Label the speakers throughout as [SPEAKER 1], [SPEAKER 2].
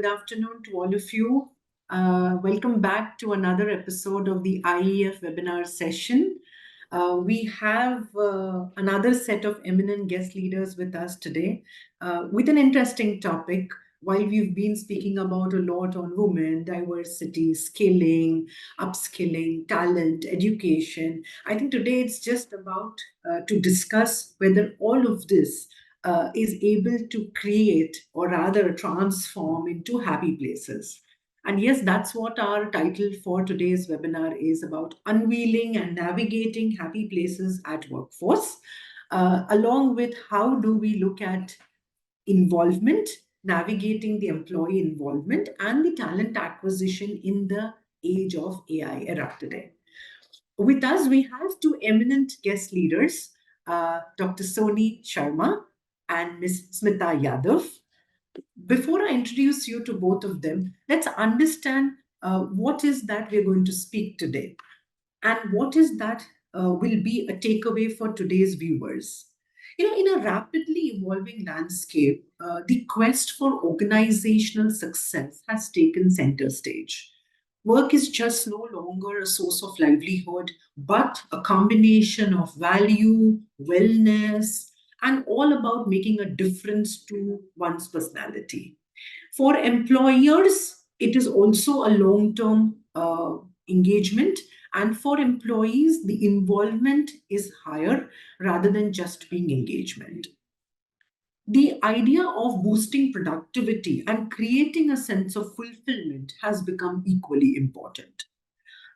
[SPEAKER 1] good afternoon to all of you. Welcome back to another episode of the IEF webinar session. We have another set of eminent guest leaders with us today with an interesting topic. While we've been speaking about a lot on women, diversity, skilling, upskilling, talent, education, I think today it's just about to discuss whether all of this is able to create or rather transform into happy places. And yes, that's what our title for today's webinar is about: unveiling and navigating happy places at workforce, along with how do we look at involvement, navigating the employee involvement and the talent acquisition in the age of AI era today. With us, we have two eminent guest leaders, Dr. Soni Sharma and Ms. Smita Yadav. Before I introduce you to both of them, let's understand what is that we're going to speak today and what is that will be a takeaway for today's viewers. In a rapidly evolving landscape, the quest for organizational success has taken center stage. Work is just no longer a source of livelihood, but a combination of value, wellness, and all about making a difference to one's personality. For employers, it is also a long term engagement. And for employees, the involvement is higher rather than just being engagement. The idea of boosting productivity and creating a sense of fulfillment has become equally important.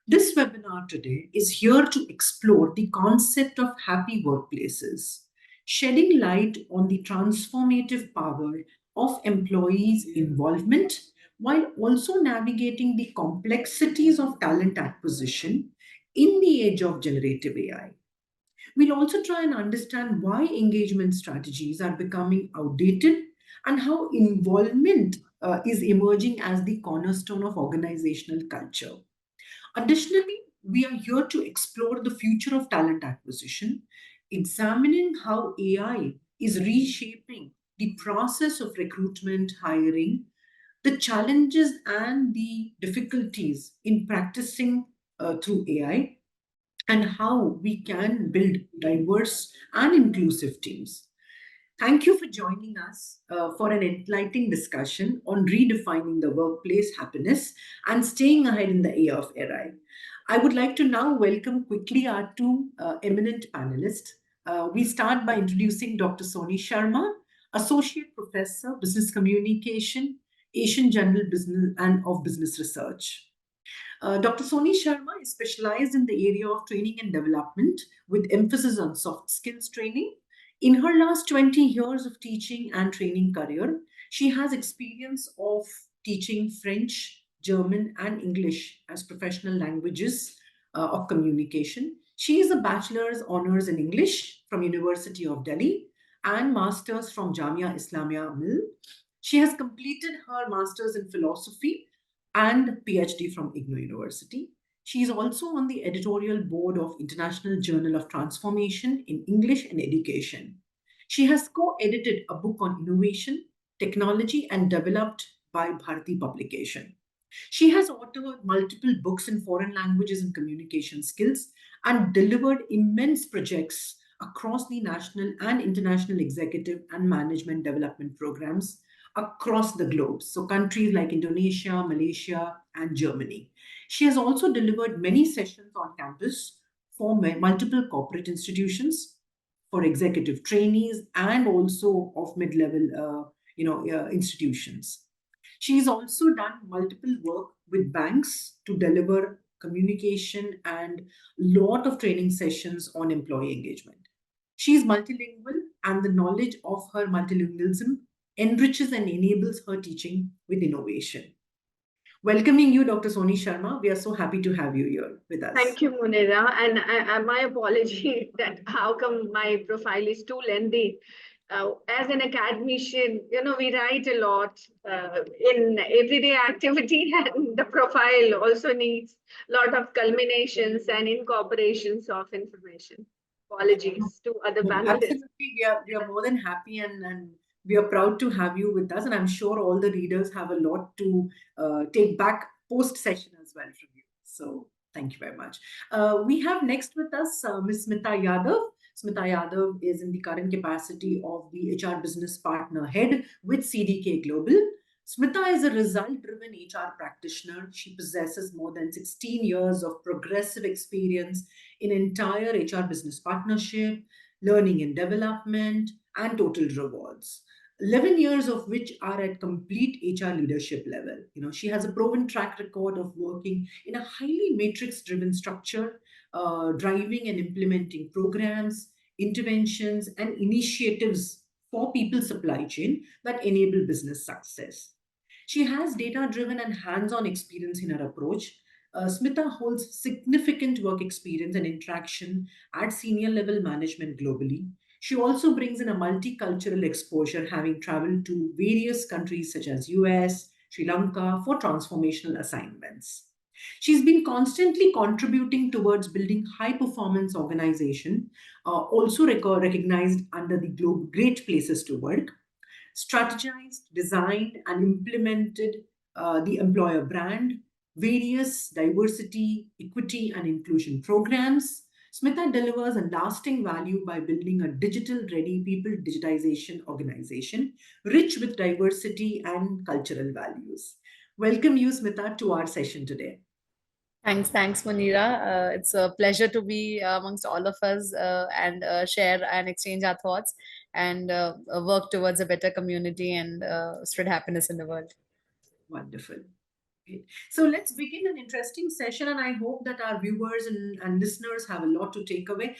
[SPEAKER 1] This webinar today is here to explore the concept of happy workplaces, shedding light on the transformative power of employees' involvement while also navigating the complexities of talent acquisition in the age of generative AI. We'll also try and understand why engagement strategies are becoming outdated and how involvement is emerging as the cornerstone of organizational culture. Additionally, we are here to explore the future of talent acquisition, examining how AI is reshaping the process of recruitment, hiring, the challenges and the difficulties in practicing through AI, and how we can build diverse and inclusive teams. Thank you for joining us for an enlightening discussion on redefining the workplace happiness and staying ahead in the age of AI. I would like to now welcome quickly our two eminent panelists. We start by introducing Dr. Soni Sharma, Associate Professor, Business Communication, Asian General Business and of Business Research. Dr. Soni Sharma is specialized in the area of training and development with emphasis on soft skills training. In her last 20 years of teaching and training career, she has experience of teaching French, German, and English as professional languages of communication. She is a bachelor's honors in English from University of Delhi and master's from Jamia Islamia Mill. She has completed her master's in philosophy and PhD from IGNOU University. She is also on the editorial board of International Journal of Transformation in English and Education. She has co-edited a book on innovation, technology, and developed by Bharati Publication. She has authored multiple books in foreign languages and communication skills and delivered immense projects across the national and international executive and management development programs across the globe. So countries like Indonesia, Malaysia, and Germany. She has also delivered many sessions on campus for multiple corporate institutions, for executive trainees, and also of mid-level institutions. She's also done multiple work with banks to deliver communication and lot of training sessions on employee engagement. She's multilingual, and the knowledge of her multilingualism enriches and enables her teaching with innovation. Welcoming you, Dr. Soni Sharma. We are so happy to have you here with us.
[SPEAKER 2] Thank you, Munira. And my apology that how come my profile is too lengthy. As an academician, we write a lot in everyday activity, and the profile also needs a lot of culminations and incorporations of information. Apologies to other panelists.
[SPEAKER 1] Absolutely, we are more than happy and We are proud to have you with us, and I'm sure all the readers have a lot to take back post session as well from you. So, thank you very much. We have next with us Ms. Smita Yadav. Smita Yadav is in the current capacity of the HR business partner head with CDK Global. Smita is a result driven HR practitioner. She possesses more than 16 years of progressive experience in entire HR business partnership, learning and development, and total rewards. 11 years of which are at complete HR leadership level. She has a proven track record of working in a highly matrix driven structure, driving and implementing programs, interventions, and initiatives for people supply chain that enable business success. She has data driven and hands on experience in her approach. Smita holds significant work experience and interaction at senior level management globally. She also brings in a multicultural exposure, having traveled to various countries such as US, Sri Lanka for transformational assignments. She's been constantly contributing towards building high performance organization, also recognized under the Great Places to Work, strategized, designed, and implemented the employer brand, various diversity, equity, and inclusion programs. Smita delivers a lasting value by building a digital ready people digitization organization rich with diversity and cultural values. Welcome you, Smita, to our session today.
[SPEAKER 3] Thanks, Munira. It's a pleasure to be amongst all of us and share and exchange our thoughts and work towards a better community and spread happiness in the world.
[SPEAKER 1] Wonderful. Great. So let's begin an interesting session, and I hope that our viewers and listeners have a lot to take away.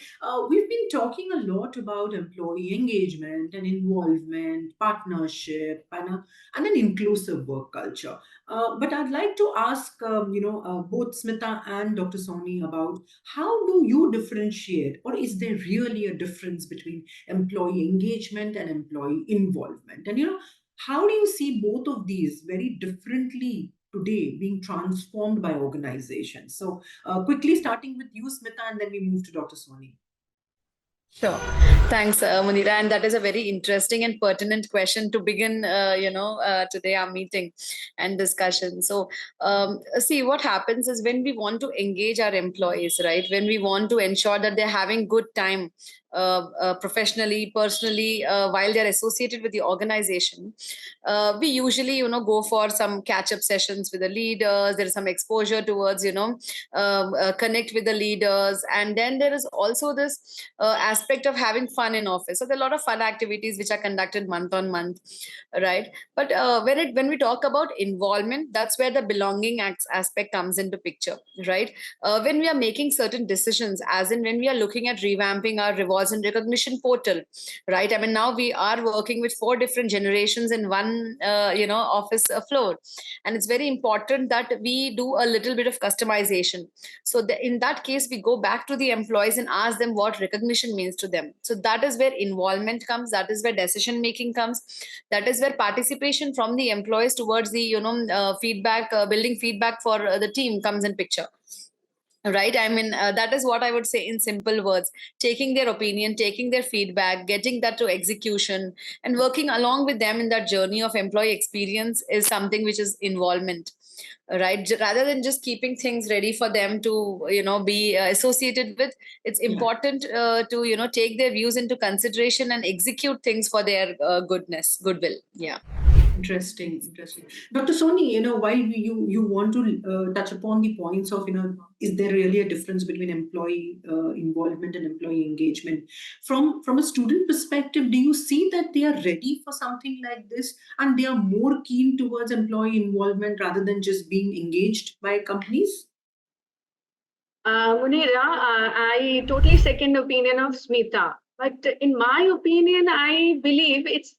[SPEAKER 1] We've been talking a lot about employee engagement and involvement, partnership, and an inclusive work culture. But I'd like to ask, both Smita and Dr. Soni about how do you differentiate, or is there really a difference between employee engagement and employee involvement? And how do you see both of these very differently today being transformed by organizations? So, quickly starting with you, Smita, and then we move to Dr. Soni.
[SPEAKER 3] Sure. Thanks, Munira. And that is a very interesting and pertinent question to begin, today our meeting and discussion. So, see, what happens is when we want to engage our employees, right? When we want to ensure that they're having good time professionally, personally, while they're associated with the organization, we usually, go for some catch-up sessions with the leaders. There is some exposure towards, connect with the leaders. And then there is also this aspect of having fun in office. So there are a lot of fun activities which are conducted month on month, right? But when we talk about involvement, that's where the belonging aspect comes into picture, right? When we are making certain decisions, as in when we are looking at revamping our rewards and recognition portal, right? I mean, now we are working with 4 different generations in one, office floor, and it's very important that we do a little bit of customization. So in that case, we go back to the employees and ask them what recognition means to them. So that is where involvement comes. That is where decision making comes. That is where participation from the employees towards the feedback, building feedback for the team comes in picture. Right. I mean, that is what I would say in simple words: taking their opinion, taking their feedback, getting that to execution, and working along with them in that journey of employee experience is something which is involvement, right? Rather than just keeping things ready for them to be associated with. It's important to take their views into consideration and execute things for their goodwill. Yeah.
[SPEAKER 1] Interesting. Dr. Soni, while you want to touch upon the points of, is there really a difference between employee involvement and employee engagement? From a student perspective, do you see that they are ready for something like this and they are more keen towards employee involvement rather than just being engaged by companies?
[SPEAKER 2] Munira, I totally second opinion of Smita. But in my opinion, I believe it's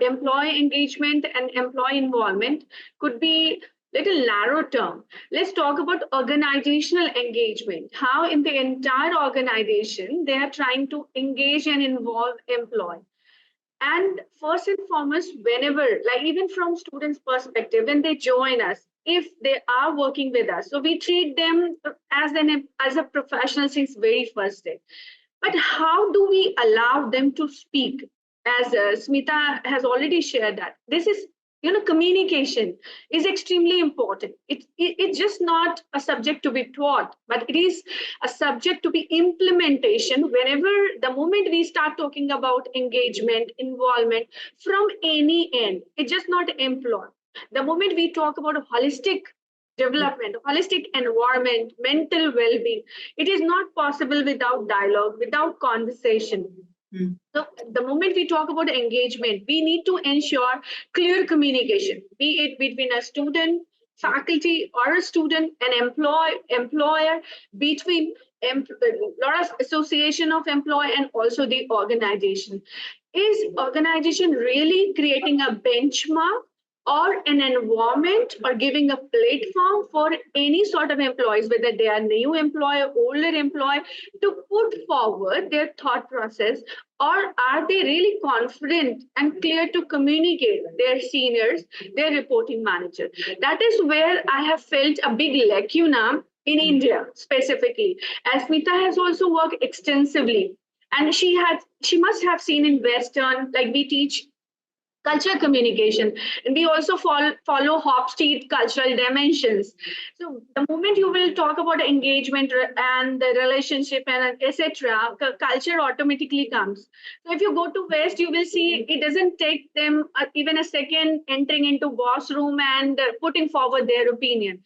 [SPEAKER 2] employee engagement and employee involvement could be little narrow term. Let's talk about organizational engagement. How in the entire organization they are trying to engage and involve employee. And first and foremost, whenever, like even from students' perspective, when they join us, if they are working with us, so we treat them as a professional since very first day. But how do we allow them to speak? as Smita has already shared, that this is, communication is extremely important. It's just not a subject to be taught, but it is a subject to be implementation. Whenever the moment we start talking about engagement, involvement from any end, it's just not employ. The moment we talk about holistic development, holistic environment, mental well-being, it is not possible without dialogue, without conversation. So the moment we talk about engagement, we need to ensure clear communication, be it between a student, faculty, or a student, an employer, between lot of association of employee and also the organization. Is organization really creating a benchmark or an environment or giving a platform for any sort of employees, whether they are new employee, older employee, to put forward their thought process, or are they really confident and clear to communicate their seniors, their reporting manager? That is where I have felt a big lacuna in India specifically, as Smita has also worked extensively, and she must have seen in Western, like we teach culture communication, and we also follow Hopstead cultural dimensions. So the moment you will talk about engagement and the relationship and etc., culture automatically comes. So if you go to West, you will see it doesn't take them even a second entering into boss room and putting forward their opinion.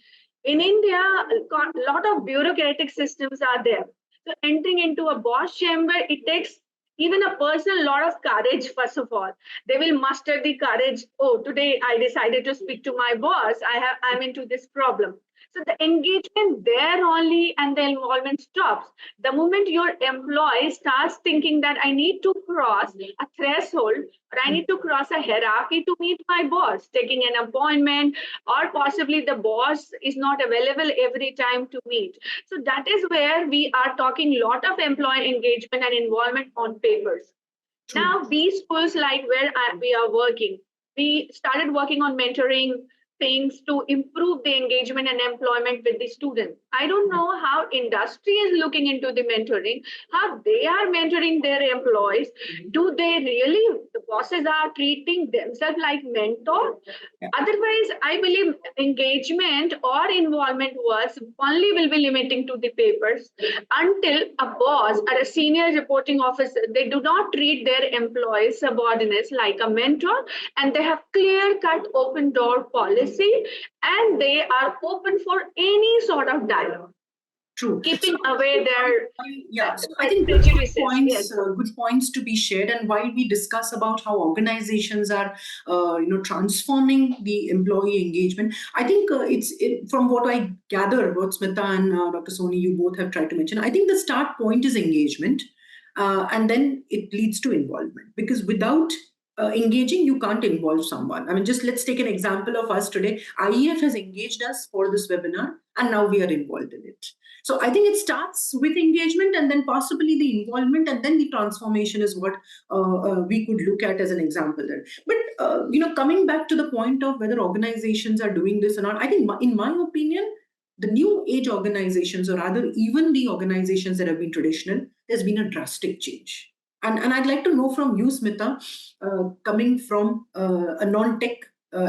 [SPEAKER 2] In India, a lot of bureaucratic systems are there. So entering into a boss chamber, it takes even a person a lot of courage. First of all, they will muster the courage. Oh, today I decided to speak to my boss. I'm into this problem. So the engagement there only and the involvement stops. The moment your employee starts thinking that I need to cross a threshold or I need to cross a hierarchy to meet my boss, taking an appointment, or possibly the boss is not available every time to meet. So that is where we are talking a lot of employee engagement and involvement on papers. Now, these schools, like where we are working, we started working on mentoring things to improve the engagement and employment with the students. I don't know how industry is looking into the mentoring, how they are mentoring their employees. Do they really, the bosses are treating themselves like mentor? Otherwise, I believe engagement or involvement was only will be limiting to the papers until a boss or a senior reporting officer, they do not treat their employees subordinates like a mentor, and they have clear cut open door policy, and they are open for any sort of dialogue.
[SPEAKER 1] True.
[SPEAKER 2] Keeping away their
[SPEAKER 1] so I think
[SPEAKER 2] prejudices.
[SPEAKER 1] Yes. Good points to be shared. And while we discuss about how organizations are, transforming the employee engagement, I think from what I gather, what Smita and Dr. Soni, you both have tried to mention. I think the start point is engagement, and then it leads to involvement. Because without engaging, you can't involve someone. I mean, just let's take an example of us today. IEF has engaged us for this webinar, and now we are involved in it. So I think it starts with engagement, and then possibly the involvement, and then the transformation is what we could look at as an example there. But coming back to the point of whether organizations are doing this or not, I think, in my opinion, the new age organizations, or rather even the organizations that have been traditional, there's been a drastic change. And I'd like to know from you, Smita, coming from a non-tech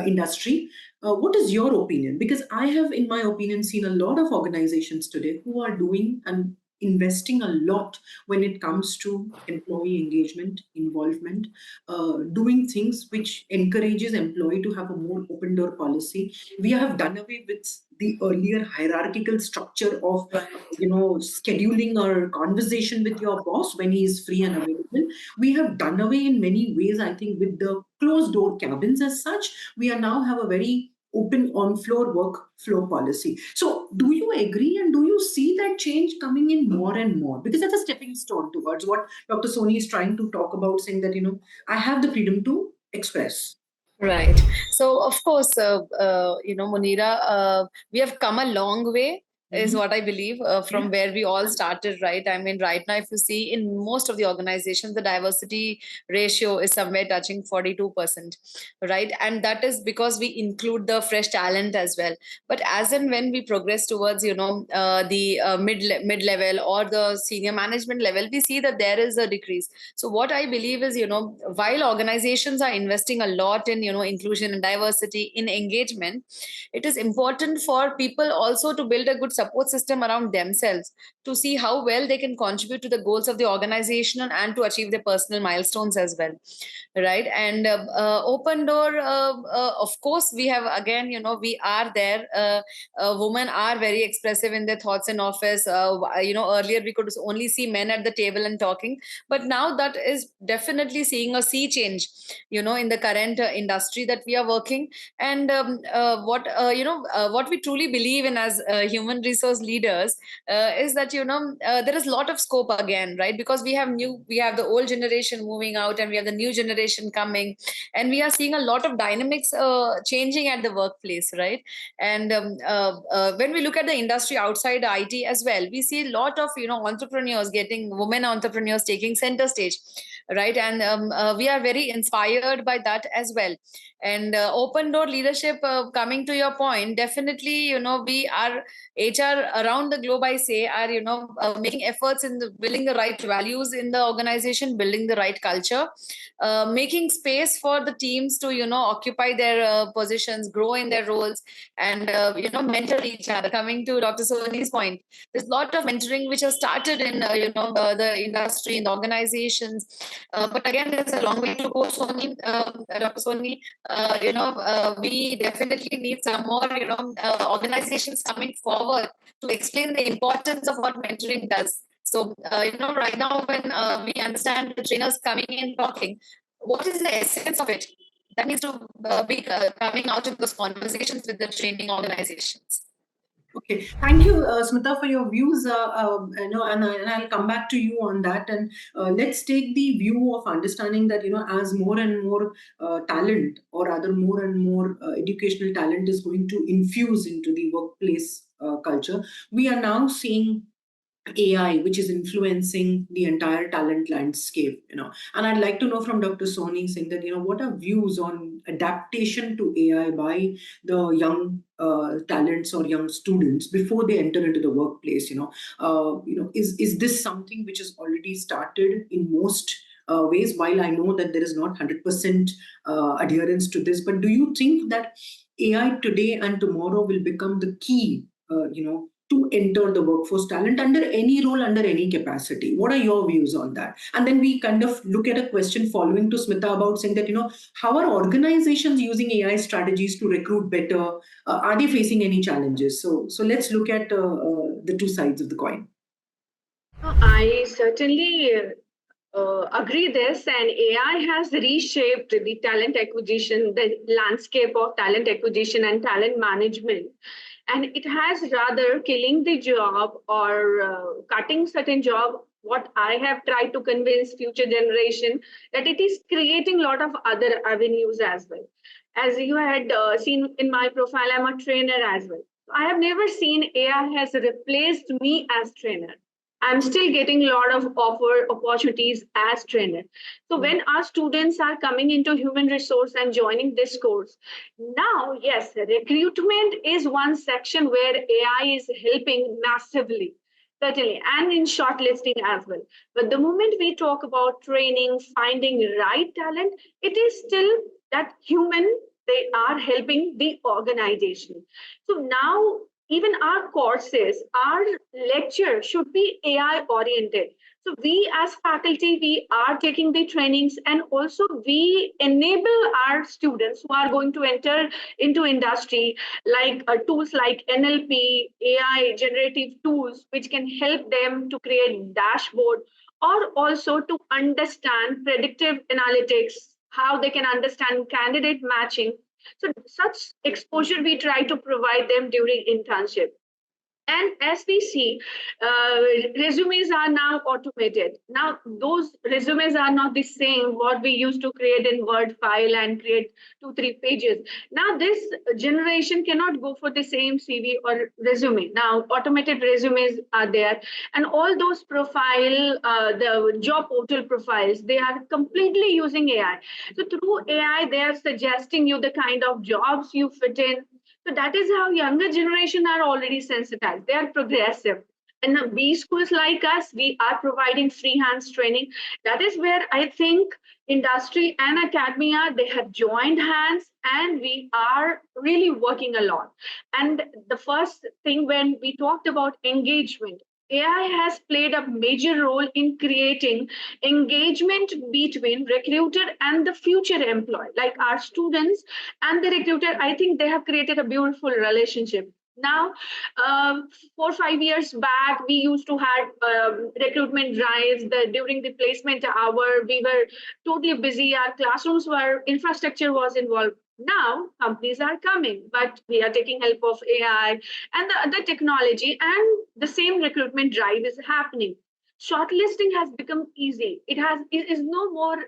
[SPEAKER 1] industry, what is your opinion? Because I have, in my opinion, seen a lot of organizations today who are doing and investing a lot when it comes to employee engagement, involvement, doing things which encourages employee to have a more open door policy. We have done away with the earlier hierarchical structure of scheduling or conversation with your boss when he is free and available. We have done away in many ways, I think, with the closed door cabins as such. We are now have a very open on floor work flow policy. So do you agree, and do you see that change coming in more and more? Because that's a stepping stone towards what Dr. Soni is trying to talk about, saying that, I have the freedom to express.
[SPEAKER 3] Right. So, of course, Munira, we have come a long way is what I believe, from
[SPEAKER 1] Yeah.
[SPEAKER 3] where we all started, right? I mean, right now, if you see in most of the organizations, the diversity ratio is somewhere touching 42%, right? And that is because we include the fresh talent as well. But as and when we progress towards, the mid level or the senior management level, we see that there is a decrease. So what I believe is, while organizations are investing a lot in, inclusion and diversity in engagement, it is important for people also to build a good support system around themselves to see how well they can contribute to the goals of the organization and to achieve their personal milestones as well, right? And open door, of course, we have, again, we are there, women are very expressive in their thoughts in office. Earlier we could only see men at the table and talking, but now that is definitely seeing a sea change, in the current industry that we are working. And what we truly believe in as human resource leaders is that, there is a lot of scope again, right? Because we have the old generation moving out and we have the new generation coming, and we are seeing a lot of dynamics changing at the workplace, right? And when we look at the industry outside IT as well, we see a lot of, entrepreneurs getting, women entrepreneurs taking center stage, right? And we are very inspired by that as well. And open door leadership, coming to your point, definitely, we are, HR around the globe, I say, are, making efforts in building the right values in the organization, building the right culture, making space for the teams to, occupy their positions, grow in their roles, and mentor each other. Coming to Dr. Soni's point, there's a lot of mentoring which has started in, the industry, in the organizations, but again, there's a long way to go, Soni, Dr. Soni. We definitely need some more, organizations coming forward to explain the importance of what mentoring does. So, right now, when we understand the trainers coming in talking, what is the essence of it? That needs to be coming out of those conversations with the training organizations.
[SPEAKER 1] Okay, thank you, Smita, for your views. And I'll come back to you on that. And let's take the view of understanding that, as more and more talent, or rather more and more educational talent, is going to infuse into the workplace culture, we are now seeing AI, which is influencing the entire talent landscape, And I'd like to know from Dr. Soni saying that, what are views on adaptation to AI by the young talents or young students before they enter into the workplace? Is this something which has already started in most ways? While I know that there is not 100% adherence to this, but do you think that AI today and tomorrow will become the key? To enter the workforce talent under any role, under any capacity. What are your views on that? And then we kind of look at a question following to Smita about saying that, how are organizations using AI strategies to recruit better? Are they facing any challenges? So let's look at the two sides of the coin.
[SPEAKER 2] I certainly agree this, and AI has reshaped the talent acquisition, the landscape of talent acquisition and talent management. And it has rather killing the job or cutting certain job. What I have tried to convince future generation that it is creating a lot of other avenues as well. As you had seen in my profile, I'm a trainer as well. I have never seen AI has replaced me as trainer. I'm still getting a lot of offer opportunities as trainer. So when our students are coming into human resource and joining this course, now yes, recruitment is one section where AI is helping massively, certainly, and in shortlisting as well. But the moment we talk about training, finding right talent, it is still that human, they are helping the organization. So now even our courses, our lecture should be AI oriented. So we as faculty, we are taking the trainings, and also we enable our students who are going to enter into industry, like tools like NLP, AI, generative tools, which can help them to create dashboard, or also to understand predictive analytics, how they can understand candidate matching. So such exposure we try to provide them during internship. And as we see, uh, resumes are now automated. Now, those resumes are not the same what we used to create in Word file and create 2, 3 pages. Now, this generation cannot go for the same CV or resume. Now, automated resumes are there, and all those profile, the job portal profiles, they are completely using AI. So, through AI, they are suggesting you the kind of jobs you fit in. So that is how younger generation are already sensitized. They are progressive. And the B schools like us, we are providing free hands training. That is where I think industry and academia, they have joined hands and we are really working a lot. And the first thing when we talked about engagement, AI has played a major role in creating engagement between recruiter and the future employee, like our students and the recruiter. I think they have created a beautiful relationship. Now, 4 or 5 years back, we used to have recruitment drives. During the placement hour, we were totally busy. Our classrooms were, infrastructure was involved. Now companies are coming, but we are taking help of AI and the other technology, and the same recruitment drive is happening. Shortlisting has become easy. It is no more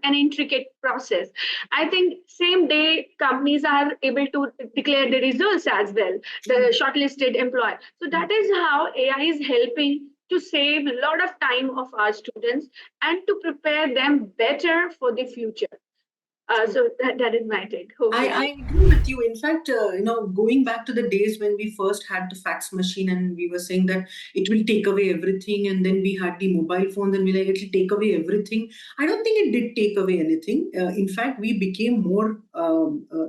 [SPEAKER 2] an intricate process. I think same day companies are able to declare the results as well, the shortlisted employer. So that is how AI is helping to save a lot of time of our students and to prepare them better for the future. So that is my take.
[SPEAKER 1] I
[SPEAKER 2] Hopefully.
[SPEAKER 1] agree with you. In fact, going back to the days when we first had the fax machine and we were saying that it will take away everything, and then we had the mobile phones and we like it will take away everything. I don't think it did take away anything. In fact, we became more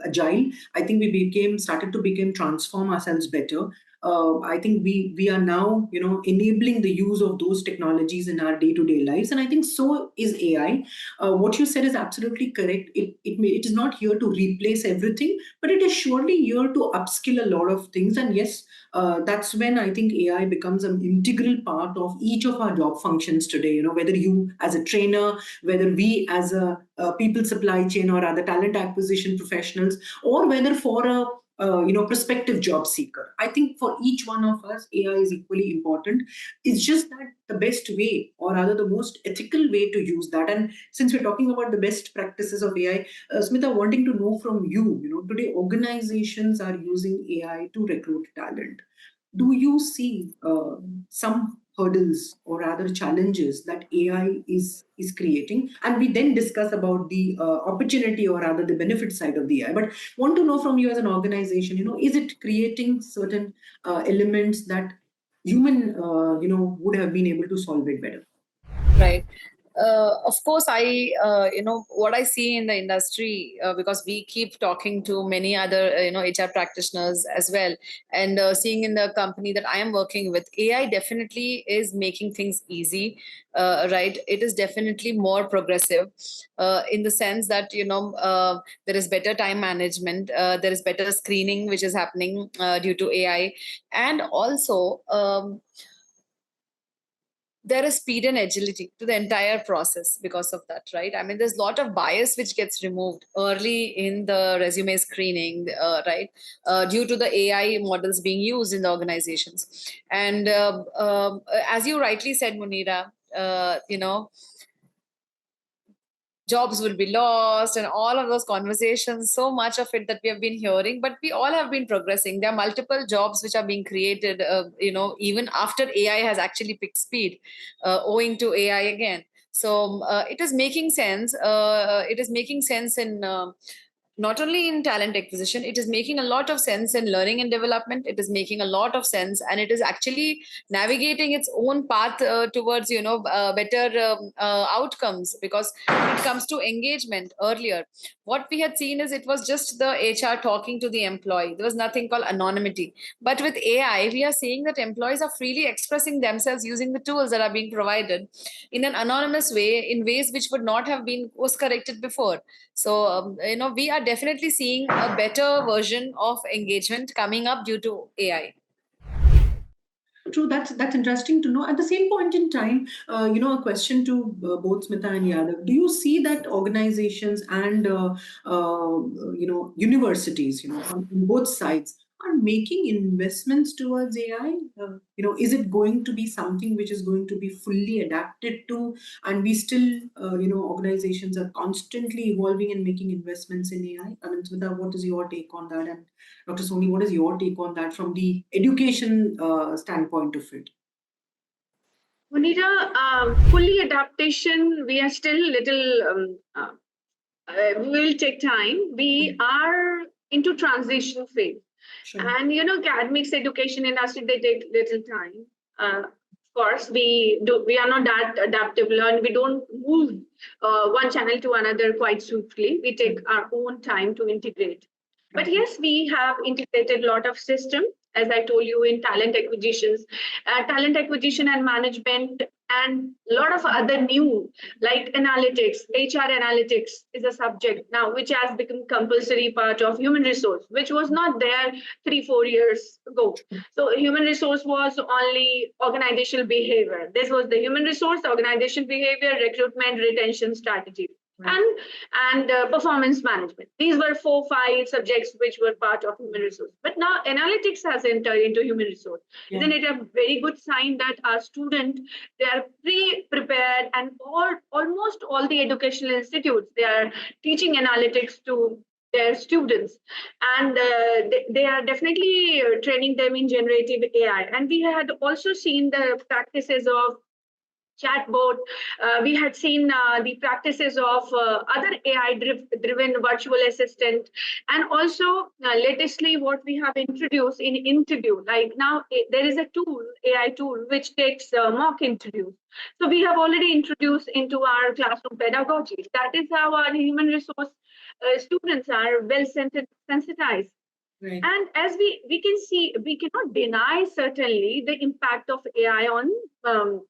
[SPEAKER 1] agile. I think we started to become transform ourselves better. I think we are now enabling the use of those technologies in our day to day lives, and I think so is AI. What you said is absolutely correct. It is not here to replace everything, but it is surely here to upskill a lot of things. And yes, that's when I think AI becomes an integral part of each of our job functions today. Whether you as a trainer, whether we as a people supply chain or other talent acquisition professionals, or whether for a prospective job seeker. I think for each one of us, AI is equally important. It's just that the best way, or rather the most ethical way to use that. And since we're talking about the best practices of AI, Smita, wanting to know from you, today organizations are using AI to recruit talent. Do you see some hurdles or rather challenges that AI is creating? And we then discuss about the opportunity or rather the benefit side of the AI. But want to know from you as an organization, is it creating certain elements that human, would have been able to solve it better?
[SPEAKER 3] Right. Of course, what I see in the industry, because we keep talking to many other, HR practitioners as well, and seeing in the company that I am working with, AI definitely is making things easy, right? It is definitely more progressive in the sense that, there is better time management, there is better screening, which is happening due to AI. And also, there is speed and agility to the entire process because of that, right? I mean, there's a lot of bias which gets removed early in the resume screening, right, due to the AI models being used in the organizations. And as you rightly said, Munira, jobs will be lost and all of those conversations, so much of it that we have been hearing, but we all have been progressing. There are multiple jobs which are being created, even after AI has actually picked speed, owing to AI again. So it is making sense. It is making sense in not only in talent acquisition, it is making a lot of sense in learning and development. It is making a lot of sense, and it is actually navigating its own path towards better outcomes. Because when it comes to engagement earlier, what we had seen is it was just the HR talking to the employee. There was nothing called anonymity. But with AI, we are seeing that employees are freely expressing themselves using the tools that are being provided in an anonymous way, in ways which would not have been course corrected before. So, we are definitely seeing a better version of engagement coming up due to AI.
[SPEAKER 1] True, that's interesting to know. At the same point in time, a question to both Smita and Yadav: do you see that organizations and universities, on both sides, are making investments towards AI? Is it going to be something which is going to be fully adapted to, and we still, organizations are constantly evolving and making investments in AI? I mean, Smita, what is your take on that? And Dr. Soni, what is your take on that from the education standpoint of it?
[SPEAKER 2] Munira, fully adaptation, we are still little, will take time. We are into transition phase.
[SPEAKER 1] Sure.
[SPEAKER 2] And academics education industry, they take little time. Of course, we are not that adaptable, and we don't move one channel to another quite swiftly. We take our own time to integrate. But yes, we have integrated a lot of system, as I told you, in talent acquisition and management, and a lot of other new, like analytics, HR analytics is a subject now, which has become compulsory part of human resource, which was not there 3-4 years ago. So human resource was only organizational behavior. This was the human resource, organizational behavior, recruitment, retention strategy. Right. And performance management. These were 4-5 subjects which were part of human resource. But now analytics has entered into human resource. Yeah. Isn't it a very good sign that our student, they are pre-prepared, and almost all the educational institutes, they are teaching analytics to their students, and they are definitely training them in generative AI. And we had also seen the practices of chatbot. We had seen the practices of other AI-driven virtual assistant, and also latestly what we have introduced in interview. Like now, there is a tool, AI tool, which takes mock interviews. So we have already introduced into our classroom pedagogy. That is how our human resource students are well sensitized. Right. And as we can see, we cannot deny certainly the impact of AI on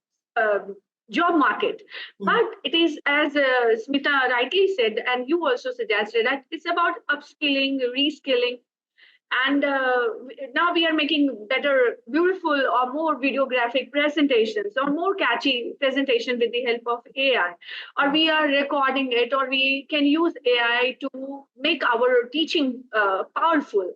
[SPEAKER 2] job market. But it is, as Smita rightly said, and you also suggested, that it's about upskilling, reskilling. And now we are making better, beautiful, or more videographic presentations, or more catchy presentation with the help of AI. Or we are recording it, or we can use AI to make our teaching powerful,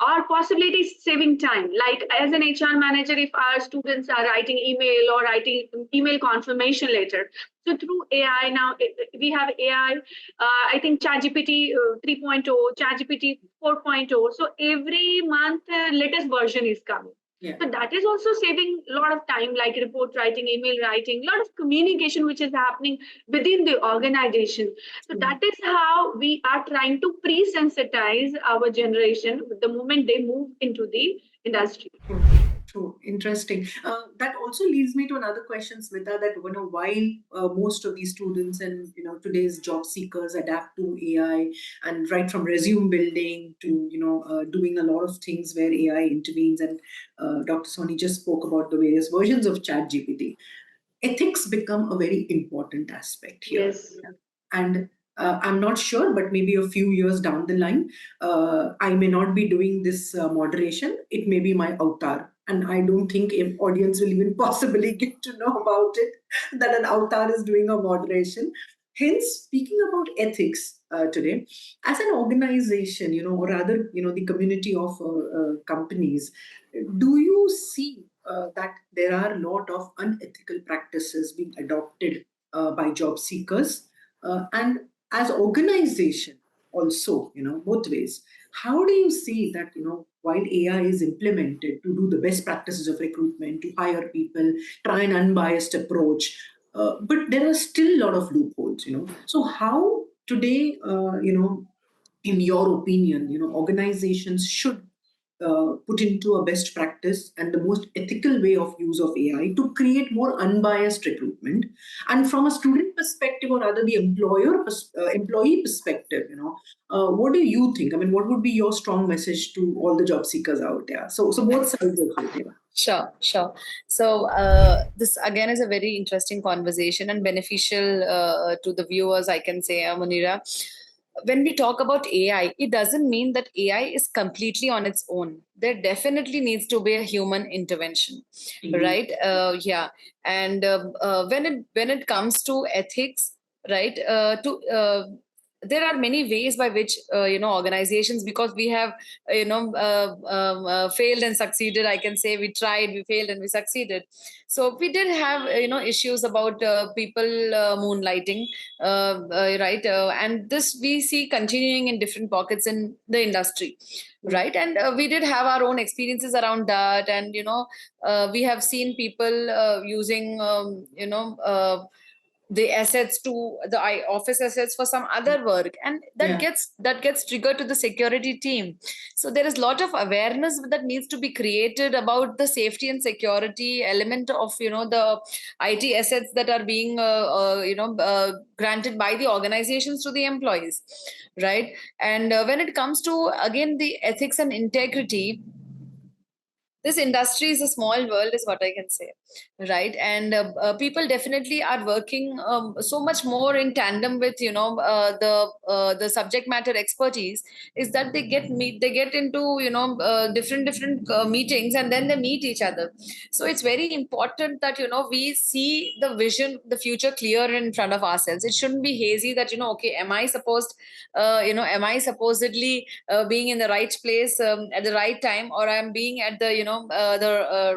[SPEAKER 2] or possibly it is saving time. Like as an HR manager, if our students are writing email or writing email confirmation letter, so through AI now, we have AI, I think ChatGPT 3.0, ChatGPT 4.0. So every month, latest version is coming. Yeah. So that is also saving a lot of time, like report writing, email writing, a lot of communication which is happening within the organization. So that is how we are trying to pre-sensitize our generation the moment they move into the industry.
[SPEAKER 1] True. Interesting. That also leads me to another question, Smita, that while most of these students and today's job seekers adapt to AI, and right from resume building to doing a lot of things where AI intervenes, and Dr. Soni just spoke about the various versions of ChatGPT, ethics become a very important aspect here.
[SPEAKER 2] Yes.
[SPEAKER 1] And I'm not sure, but maybe a few years down the line, I may not be doing this moderation. It may be my avatar. And I don't think an audience will even possibly get to know about it, that an avatar is doing a moderation. Hence, speaking about ethics today, as an organization, or rather, the community of companies, do you see that there are a lot of unethical practices being adopted by job seekers? And as organization also, both ways, how do you see that, while AI is implemented to do the best practices of recruitment, to hire people, try an unbiased approach, but there are still a lot of loopholes, So how today, in your opinion, organizations should put into a best practice and the most ethical way of use of AI to create more unbiased recruitment? And from a student perspective, or rather the employee perspective, what do you think? I mean, what would be your strong message to all the job seekers out there? So both sides of it.
[SPEAKER 3] Sure. So this again is a very interesting conversation and beneficial to the viewers, I can say, Munira. When we talk about AI, it doesn't mean that AI is completely on its own. There definitely needs to be a human intervention, right? Yeah, and when it comes to ethics, right? there are many ways by which organizations, because we have failed and succeeded, I can say. We tried, we failed, and we succeeded. So we did have issues about people moonlighting, right, and this we see continuing in different pockets in the industry, right? And we did have our own experiences around that, and we have seen people using the assets to the office assets for some other work, and
[SPEAKER 1] Yeah.
[SPEAKER 3] that gets triggered to the security team. So there is a lot of awareness that needs to be created about the safety and security element of the IT assets that are being granted by the organizations to the employees, right? And when it comes to, again, the ethics and integrity, this industry is a small world, is what I can say, right? And people definitely are working so much more in tandem with the subject matter expertise, is that they get into different meetings, and then they meet each other. So it's very important that we see the vision, the future clear in front of ourselves. It shouldn't be hazy that okay, am I supposedly being in the right place at the right time, or I'm being at the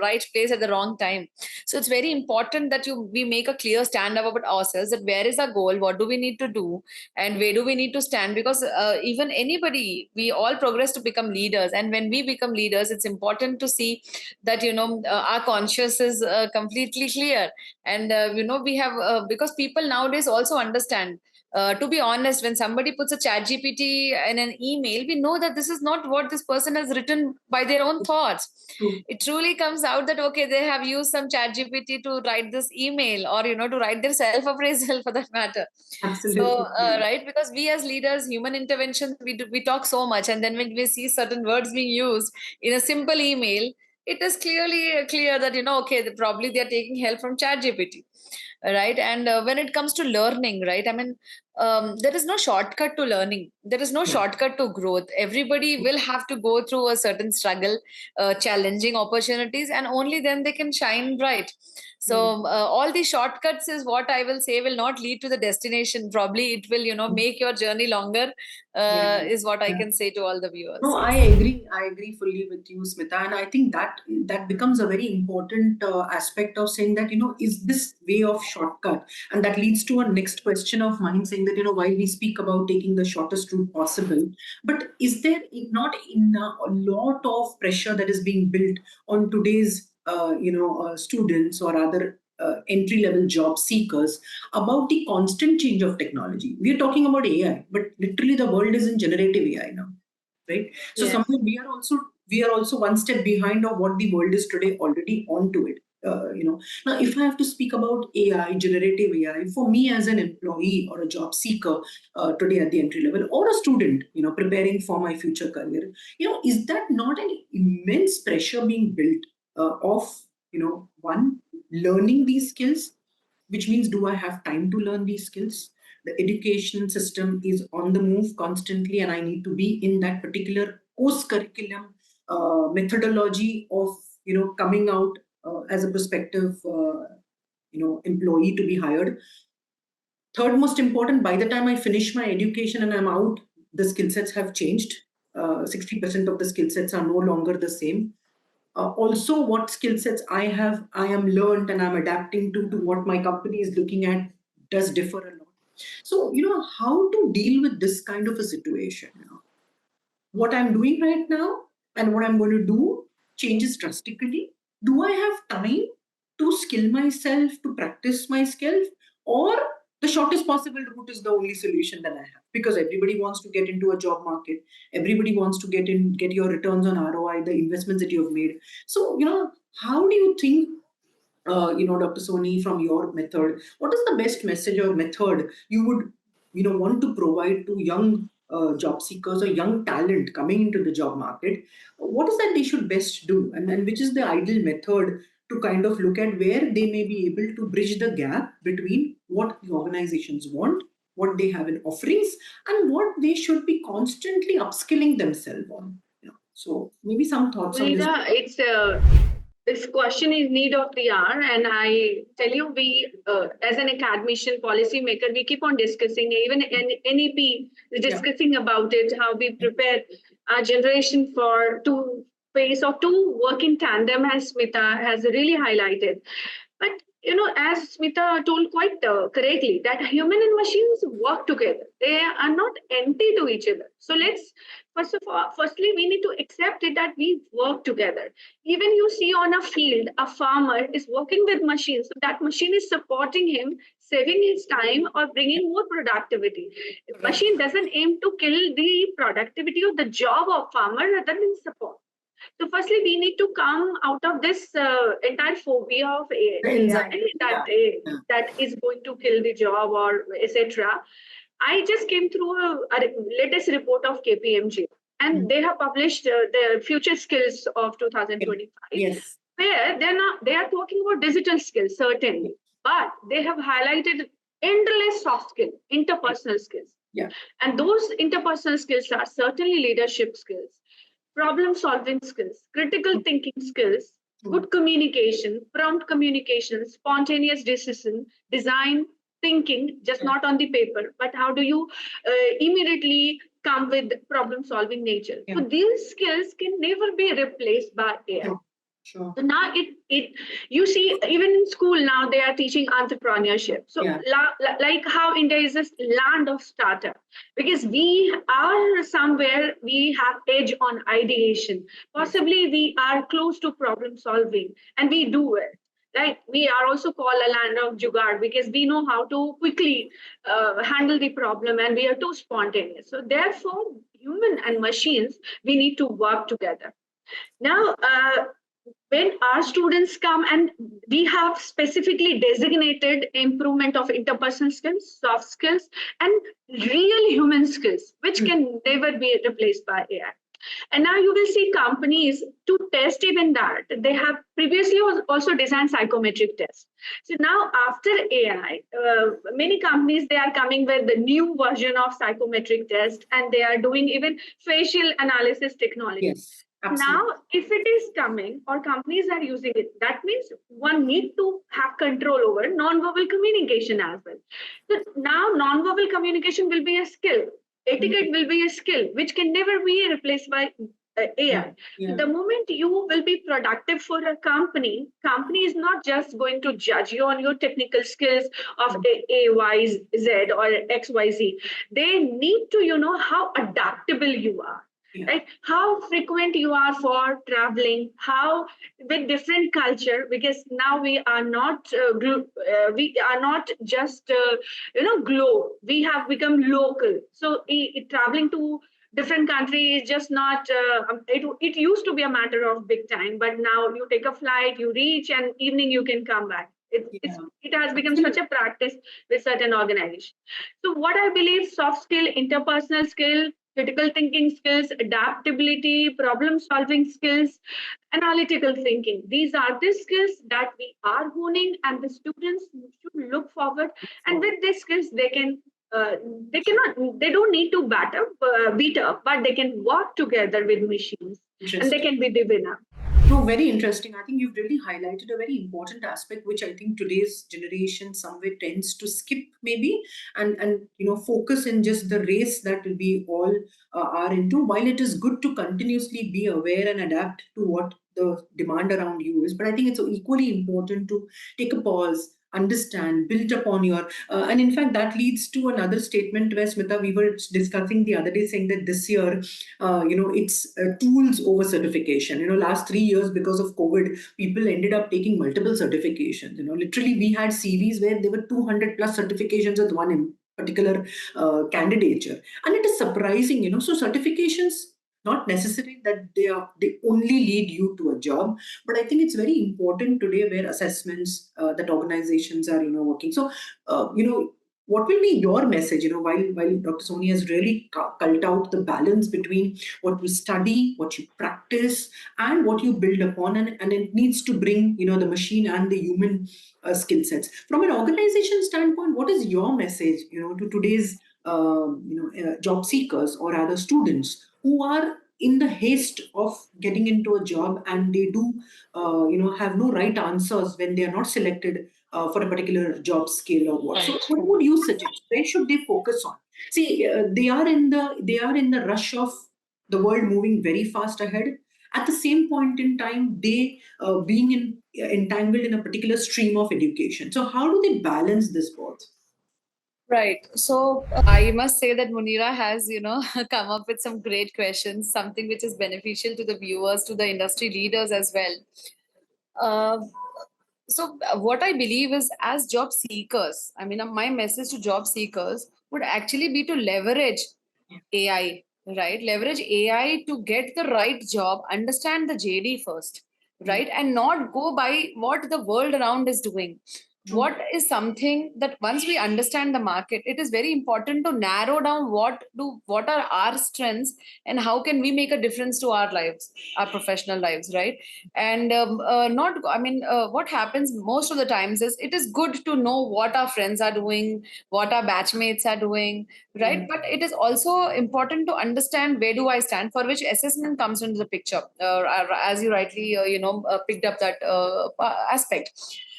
[SPEAKER 3] right place at the wrong time. So it's very important that we make a clear stand up about ourselves, that where is our goal, what do we need to do, and where do we need to stand. Because even anybody, we all progress to become leaders, and when we become leaders, it's important to see that our conscience is completely clear. And we have because people nowadays also understand, to be honest, when somebody puts a chat GPT in an email, we know that this is not what this person has written by their own thoughts.
[SPEAKER 1] True.
[SPEAKER 3] It truly comes out that okay, they have used some chat GPT to write this email, or to write their self appraisal for that matter. So
[SPEAKER 1] Absolutely. Yeah.
[SPEAKER 3] right, because we as leaders, human intervention, we talk so much, and then when we see certain words being used in a simple email, it is clearly clear that okay, probably they are taking help from chat GPT, right? And when it comes to learning, right, I mean, there is no shortcut to learning, there is no
[SPEAKER 1] Yeah.
[SPEAKER 3] shortcut to growth. Everybody will have to go through a certain struggle, challenging opportunities, and only then they can shine bright. So all these shortcuts, is what I will say, will not lead to the destination. Probably it will make your journey longer,
[SPEAKER 1] Yeah.
[SPEAKER 3] is what I
[SPEAKER 1] Yeah.
[SPEAKER 3] can say to all the viewers.
[SPEAKER 1] No, I
[SPEAKER 3] Yes.
[SPEAKER 1] agree. I agree fully with you, Smita, and I think that becomes a very important aspect of saying that is this way of shortcut, and that leads to a next question of mine, saying that while we speak about taking the shortest route possible, but is there not in a lot of pressure that is being built on today's students or other entry level job seekers about the constant change of technology? We are talking about AI, but literally the world is in generative AI now, right? So
[SPEAKER 2] Yes.
[SPEAKER 1] somewhere we are also one step behind of what the world is today already onto it. Now, if I have to speak about AI, generative AI, for me as an employee or a job seeker today at the entry level, or a student, preparing for my future career, is that not an immense pressure being built of, one, learning these skills, which means, do I have time to learn these skills? The education system is on the move constantly, and I need to be in that particular post curriculum methodology of coming out as a prospective employee to be hired. Third most important, by the time I finish my education and I'm out, the skill sets have changed. 60% of the skill sets are no longer the same. Also, what skill sets I am learned and I'm adapting to what my company is looking at does differ a lot. So, how to deal with this kind of a situation now? What I'm doing right now and what I'm going to do changes drastically. Do I have time to skill myself, to practice my skills, or the shortest possible route is the only solution that I have? Because everybody wants to get into a job market, everybody wants to get your returns on ROI, the investments that you have made. So, how do you think, Dr. Soni, from your method, what is the best message or method you would, want to provide to young job seekers or young talent coming into the job market? What is that they should best do, and which is the ideal method to kind of look at where they may be able to bridge the gap between what the organizations want, what they have in offerings, and what they should be constantly upskilling themselves on? So maybe some thoughts on this.
[SPEAKER 2] Sunita, it's this question is need of the hour, and I tell you, we as an academician, policymaker, we keep on discussing. Even NEP is discussing about it, how we prepare our generation for two phase or two work in tandem, as Smita has really highlighted. But as Smita told quite correctly, that human and machines work together. They are not empty to each other. So let's firstly, we need to accept it that we work together. Even you see on a field, a farmer is working with machines. So that machine is supporting him, saving his time or bringing more productivity. Machine doesn't aim to kill the productivity of the job of farmer rather than support. So firstly, we need to come out of this entire phobia of AI that is going to kill the job or etc. I just came through a latest report of KPMG, and they have published the future skills of 2025.
[SPEAKER 1] Yes.
[SPEAKER 2] Where they are talking about digital skills certainly, but they have highlighted endless soft skill, interpersonal skills.
[SPEAKER 1] Yeah.
[SPEAKER 2] And those interpersonal skills are certainly leadership skills, problem solving skills, critical thinking skills, good communication, prompt communication, spontaneous decision, design thinking, just not on the paper, but how do you immediately come with problem solving nature. So these skills can never be replaced by AI.
[SPEAKER 1] Sure.
[SPEAKER 2] So now it you see, even in school now they are teaching entrepreneurship. So like how India is a land of startup, because we are somewhere we have edge on ideation. Possibly we are close to problem solving, and we do it. Right, we are also called a land of jugaad because we know how to quickly handle the problem, and we are too spontaneous. So therefore, human and machines, we need to work together. Now, when our students come, and we have specifically designated improvement of interpersonal skills, soft skills, and real human skills, which can never be replaced by AI. And now you will see companies to test even that. They have previously also designed psychometric tests. So now after AI, many companies, they are coming with the new version of psychometric test, and they are doing even facial analysis technology.
[SPEAKER 1] Yes. Absolutely.
[SPEAKER 2] Now, if it is coming or companies are using it, that means one need to have control over non-verbal communication as well. So now non-verbal communication will be a skill. Etiquette will be a skill which can never be replaced by AI. The moment you will be productive for a company is not just going to judge you on your technical skills of A, Y, Z or X, Y, Z. They need to know how adaptable you are. Right, how frequent you are for traveling, how with different culture, because now we are not just globe, we have become local. So traveling to different country is just not it used to be a matter of big time, but now you take a flight, you reach, and evening you can come back. It has become such a practice with certain organizations. So what I believe, soft skill, interpersonal skill, critical thinking skills, adaptability, problem solving skills, analytical thinking. These are the skills that we are honing, and the students should look forward. And with these skills, they can. They don't need to beat up, but they can work together with machines, and they can be the winner.
[SPEAKER 1] No, very interesting. I think you've really highlighted a very important aspect, which I think today's generation somewhere tends to skip, maybe, and focus in just the race that we all are into. While it is good to continuously be aware and adapt to what the demand around you is, but I think it's equally important to take a pause, understand, build upon your and in fact that leads to another statement where, Smita, we were discussing the other day, saying that this year it's tools over certification. Last 3 years, because of COVID, people ended up taking multiple certifications. Literally we had CVs where there were 200 plus certifications with one in particular candidature, and it is surprising. So certifications, not necessary that they only lead you to a job, but I think it's very important today where assessments that organizations are working. So what will be your message, while Dr. Soni has really culled out the balance between what you study, what you practice, and what you build upon, and it needs to bring the machine and the human skill sets. From an organization standpoint, what is your message to today's job seekers or other students who are in the haste of getting into a job, and they do have no right answers when they are not selected for a particular job scale or what. So
[SPEAKER 3] Right.
[SPEAKER 1] what would you suggest? Where should they focus on? See, they are in the rush of the world moving very fast ahead. At the same point in time, they being entangled in a particular stream of education. So how do they balance this both?
[SPEAKER 3] Right. So I must say that Munira has, come up with some great questions, something which is beneficial to the viewers, to the industry leaders as well. Uh, what I believe is, as job seekers, I mean, my message to job seekers would actually be to leverage AI, right? Leverage AI to get the right job, understand the JD first, right? And not go by what the world around is doing.
[SPEAKER 1] True.
[SPEAKER 3] What is something that once we understand the market, it is very important to narrow down what are our strengths and how can we make a difference to our lives, our professional lives, right? And not, I mean, what happens most of the times is it is good to know what our friends are doing, what our batchmates are doing, right? But it is also important to understand where do I stand, for which assessment comes into the picture, as you rightly picked up that aspect.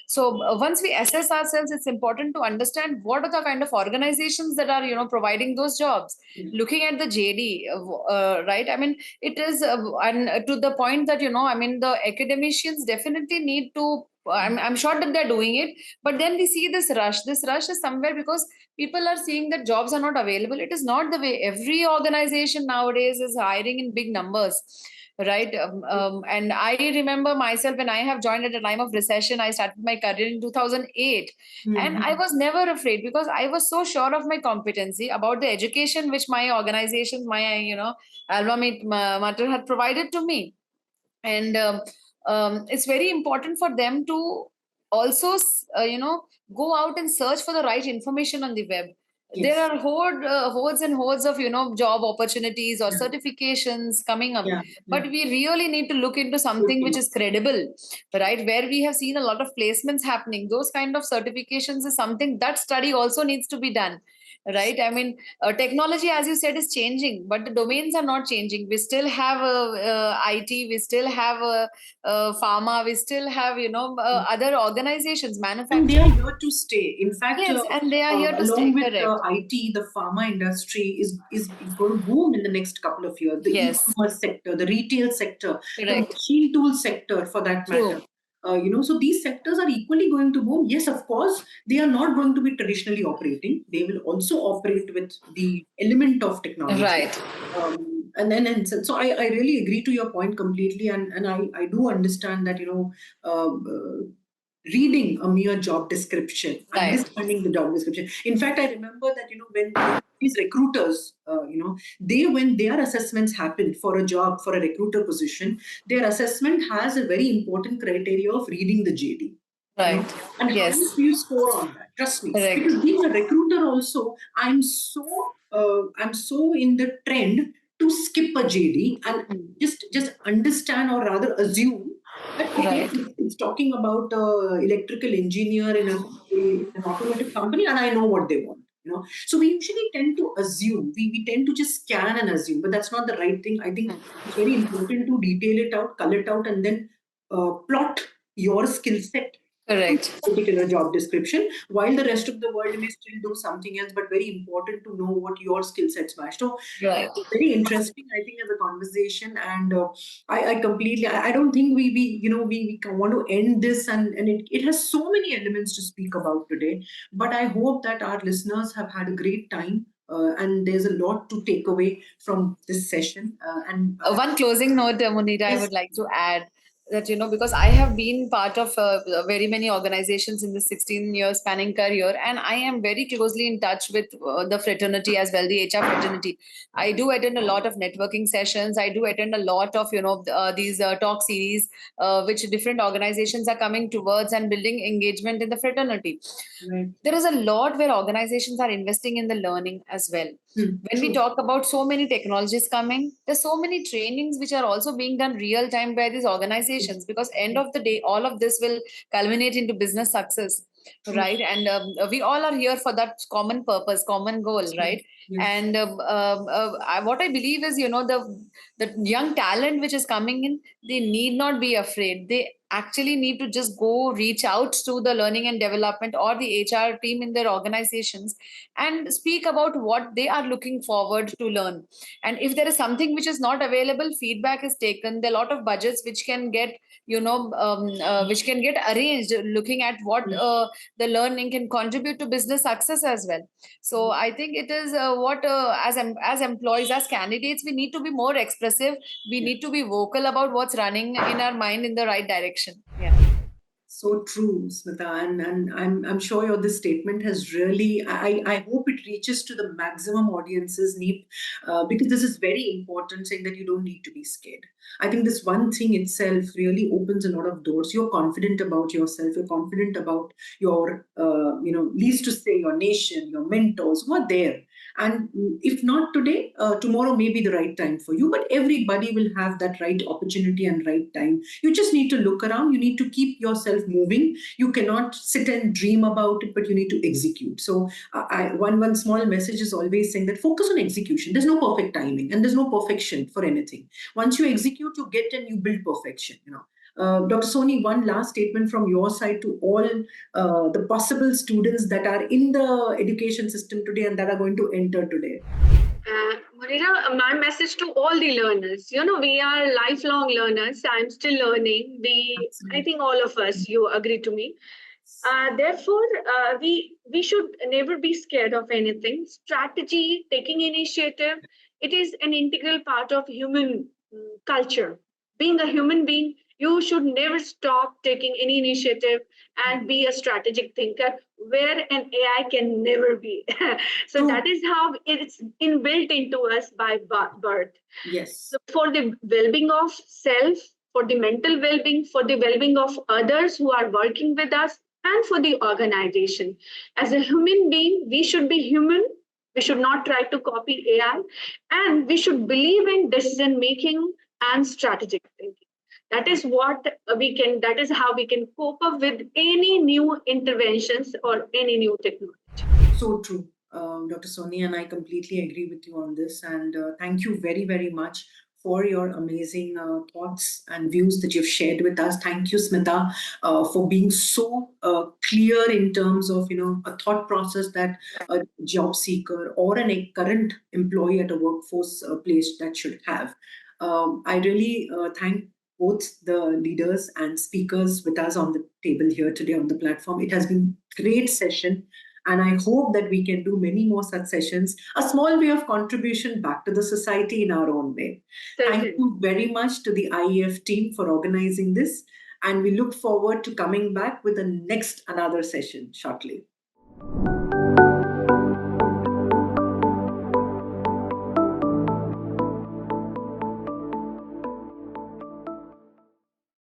[SPEAKER 3] So once we assess ourselves, it's important to understand what are the kind of organizations that are providing those jobs. Looking at the JD, right? I mean, it is and to the point that I mean, the academicians definitely need to. I'm sure that they're doing it, but then we see this rush. This rush is somewhere because people are seeing that jobs are not available. It is not the way. Every organization nowadays is hiring in big numbers, right? And I remember myself when I have joined at a time of recession. I started my career in 2008, and I was never afraid because I was so sure of my competency about the education which my organization, my alma mater had provided to me. And it's very important for them to also go out and search for the right information on the web. There
[SPEAKER 1] Yes.
[SPEAKER 3] are hordes and hordes of job opportunities or
[SPEAKER 1] Yeah.
[SPEAKER 3] certifications coming up,
[SPEAKER 1] Yeah.
[SPEAKER 3] but
[SPEAKER 1] Yeah.
[SPEAKER 3] we really need to look into something which is credible, right? Where we have seen a lot of placements happening, those kind of certifications is something that study also needs to be done, right? I mean, technology, as you said, is changing, but the domains are not changing. We still have IT, we still have pharma, we still have other organizations,
[SPEAKER 1] And they are
[SPEAKER 3] manufacturing.
[SPEAKER 1] here to stay. In fact,
[SPEAKER 3] Yes, and they are here to stay.
[SPEAKER 1] along with
[SPEAKER 3] Correct.
[SPEAKER 1] IT, the pharma industry is going to boom in the next couple of years. The
[SPEAKER 3] Yes.
[SPEAKER 1] e-commerce sector, the retail sector, the
[SPEAKER 3] Correct.
[SPEAKER 1] machine tool sector, for that matter.
[SPEAKER 3] True.
[SPEAKER 1] So these sectors are equally going to boom. Yes, of course, they are not going to be traditionally operating. They will also operate with the element of technology.
[SPEAKER 3] Right.
[SPEAKER 1] So I really agree to your point completely, and I do understand that reading a mere job description,
[SPEAKER 3] Right.
[SPEAKER 1] understanding the job description. In fact, I remember that when these recruiters, when their assessments happen for a job, for a recruiter position, their assessment has a very important criteria of reading the JD.
[SPEAKER 3] Right.
[SPEAKER 1] And how do
[SPEAKER 3] Yes.
[SPEAKER 1] you score on that? Trust me,
[SPEAKER 3] Correct.
[SPEAKER 1] because being a recruiter also, I'm so in the trend to skip a JD and just understand, or rather assume that okay,
[SPEAKER 3] Right.
[SPEAKER 1] it's talking about electrical engineer in an automotive company, and I know what they want. So we usually tend to assume. We tend to just scan and assume, but that's not the right thing. I think it's very important to detail it out, cull it out, and then plot your skill set to
[SPEAKER 3] Correct.
[SPEAKER 1] particular job description, while the rest of the world may still do something else, but very important to know what your skill sets match. So
[SPEAKER 3] Right.
[SPEAKER 1] very interesting, I think, as a conversation. And I completely, I don't think we want to end this, and it has so many elements to speak about today, but I hope that our listeners have had a great time. And there's a lot to take away from this session. And
[SPEAKER 3] One closing note, Munira, I
[SPEAKER 1] yes,
[SPEAKER 3] would like to add that, because I have been part of very many organizations in the 16 years spanning career, and I am very closely in touch with the fraternity as well, the HR fraternity. I do attend a lot of networking sessions. I do attend a lot of, these talk series, which different organizations are coming towards and building engagement in the fraternity.
[SPEAKER 1] right.
[SPEAKER 3] There is a lot where organizations are investing in the learning as well. When we
[SPEAKER 1] True.
[SPEAKER 3] talk about so many technologies coming, there's so many trainings which are also being done real time by these organizations, because end of the day all of this will culminate into business success. right? And we all are here for that common purpose, common goal, right?
[SPEAKER 1] Yes.
[SPEAKER 3] And what I believe is, the young talent which is coming in, they need not be afraid. They actually need to just go reach out to the learning and development or the HR team in their organizations and speak about what they are looking forward to learn. And if there is something which is not available, feedback is taken. There are a lot of budgets which can get, which can get arranged, looking at what the learning can contribute to business success as well. So I think it is what as employees, as candidates, we need to be more expressive. We need to be vocal about what's running in our mind in the right direction. Yeah.
[SPEAKER 1] So true, Smita, and I'm sure this statement has really, I hope it reaches to the maximum audience's need, because this is very important, saying that you don't need to be scared. I think this one thing itself really opens a lot of doors. You're confident about yourself, you're confident about your, least to say your nation, your mentors who are there. And if not today, tomorrow may be the right time for you, but everybody will have that right opportunity and right time. You just need to look around. You need to keep yourself moving. You cannot sit and dream about it, but you need to execute. So one small message is always saying that focus on execution. There's no perfect timing and there's no perfection for anything. Once you execute, you get and you build perfection. Dr. Soni, one last statement from your side to all the possible students that are in the education system today and that are going to enter today.
[SPEAKER 2] Monira, my message to all the learners, we are lifelong learners. I'm still learning. I think all of us, you agree to me. Therefore, we should never be scared of anything. Strategy, taking initiative, it is an integral part of human culture. Being a human being, you should never stop taking any initiative and be a strategic thinker, where an AI can never be. So that is how it's inbuilt into us by birth.
[SPEAKER 1] Yes.
[SPEAKER 2] So for the well-being of self, for the mental well-being, for the well-being of others who are working with us, and for the organization. As a human being, we should be human. We should not try to copy AI, and we should believe in decision making and strategic thinking. That is that is how we can cope up with any new interventions or any new technology.
[SPEAKER 1] So true, Dr. Soni, and I completely agree with you on this. And thank you very, very much for your amazing thoughts and views that you've shared with us. Thank you, Smita, for being so clear in terms of a thought process that a job seeker or a current employee at a workforce place that should have. I really thank both the leaders and speakers with us on the table here today on the platform. It has been a great session. And I hope that we can do many more such sessions, a small way of contribution back to the society in our own way. Thank you very much to the IEF team for organizing this. And we look forward to coming back with the next another session shortly.